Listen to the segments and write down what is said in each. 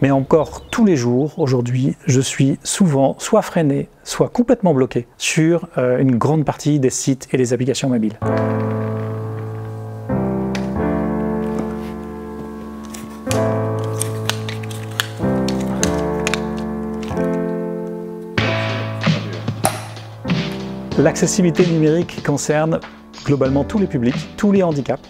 Mais encore tous les jours, aujourd'hui, je suis souvent soit freiné, soit complètement bloqué sur une grande partie des sites et des applications mobiles. L'accessibilité numérique concerne globalement tous les publics, tous les handicaps,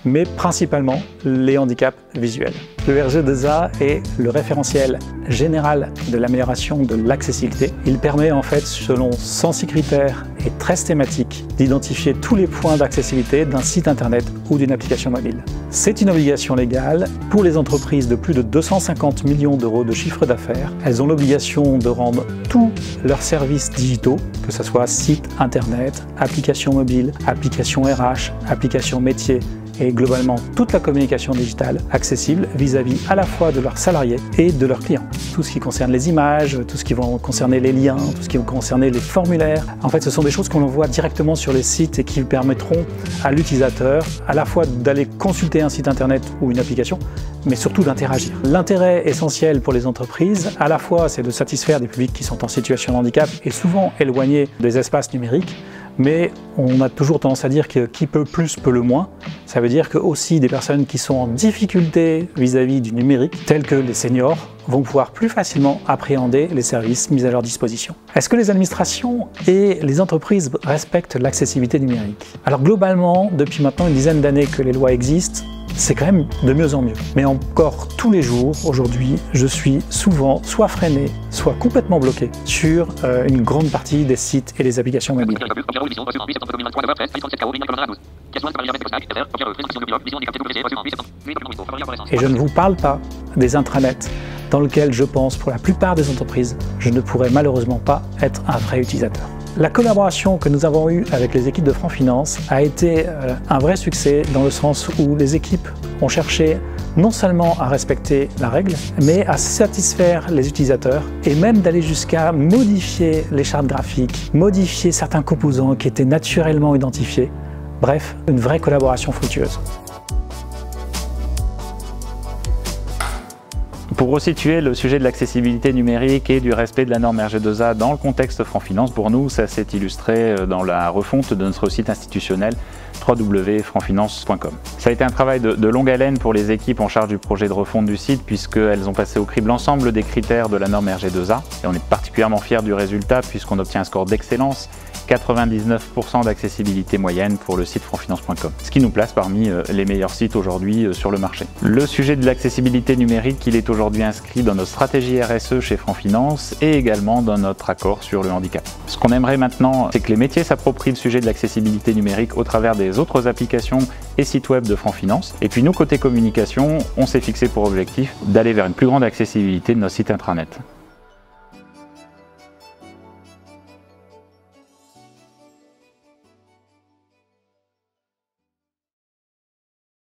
mais principalement les handicaps visuels. Le RG2A est le référentiel général de l'amélioration de l'accessibilité. Il permet en fait, selon 106 critères et 13 thématiques, d'identifier tous les points d'accessibilité d'un site internet ou d'une application mobile. C'est une obligation légale pour les entreprises de plus de 250 millions d'euros de chiffre d'affaires. Elles ont l'obligation de rendre tous leurs services digitaux, que ce soit site internet, application mobile, application RH, application métier, et globalement toute la communication digitale accessible vis-à-vis à la fois de leurs salariés et de leurs clients. Tout ce qui concerne les images, tout ce qui va concerner les liens, tout ce qui va concerner les formulaires. En fait, ce sont des choses qu'on envoie directement sur les sites et qui permettront à l'utilisateur à la fois d'aller consulter un site internet ou une application, mais surtout d'interagir. L'intérêt essentiel pour les entreprises, à la fois, c'est de satisfaire des publics qui sont en situation de handicap et souvent éloignés des espaces numériques, mais on a toujours tendance à dire que qui peut plus peut le moins. Ça veut dire que aussi des personnes qui sont en difficulté vis-à-vis du numérique, telles que les seniors, vont pouvoir plus facilement appréhender les services mis à leur disposition. Est-ce que les administrations et les entreprises respectent l'accessibilité numérique? Alors globalement, depuis maintenant une dizaine d'années que les lois existent, c'est quand même de mieux en mieux. Mais encore tous les jours, aujourd'hui, je suis souvent soit freiné, soit complètement bloqué sur une grande partie des sites et des applications mobiles. Et je ne vous parle pas des intranets dans lesquels je pense pour la plupart des entreprises, je ne pourrais malheureusement pas être un vrai utilisateur. La collaboration que nous avons eue avec les équipes de Franc Finance a été un vrai succès dans le sens où les équipes ont cherché non seulement à respecter la règle, mais à satisfaire les utilisateurs et même d'aller jusqu'à modifier les chartes graphiques, modifier certains composants qui étaient naturellement identifiés. Bref, une vraie collaboration fructueuse. Pour resituer le sujet de l'accessibilité numérique et du respect de la norme RG2A dans le contexte Franc Finance, pour nous, ça s'est illustré dans la refonte de notre site institutionnel www.francfinance.com. Ça a été un travail de longue haleine pour les équipes en charge du projet de refonte du site, puisqu'elles ont passé au crible l'ensemble des critères de la norme RG2A. Et on est particulièrement fiers du résultat puisqu'on obtient un score d'excellence, 99% d'accessibilité moyenne pour le site francfinance.com, ce qui nous place parmi les meilleurs sites aujourd'hui sur le marché. Le sujet de l'accessibilité numérique, il est aujourd'hui inscrit dans notre stratégie RSE chez Franc Finance et également dans notre accord sur le handicap. Ce qu'on aimerait maintenant, c'est que les métiers s'approprient le sujet de l'accessibilité numérique au travers des autres applications et sites web de Franc Finance. Et puis nous, côté communication, on s'est fixé pour objectif d'aller vers une plus grande accessibilité de nos sites intranet.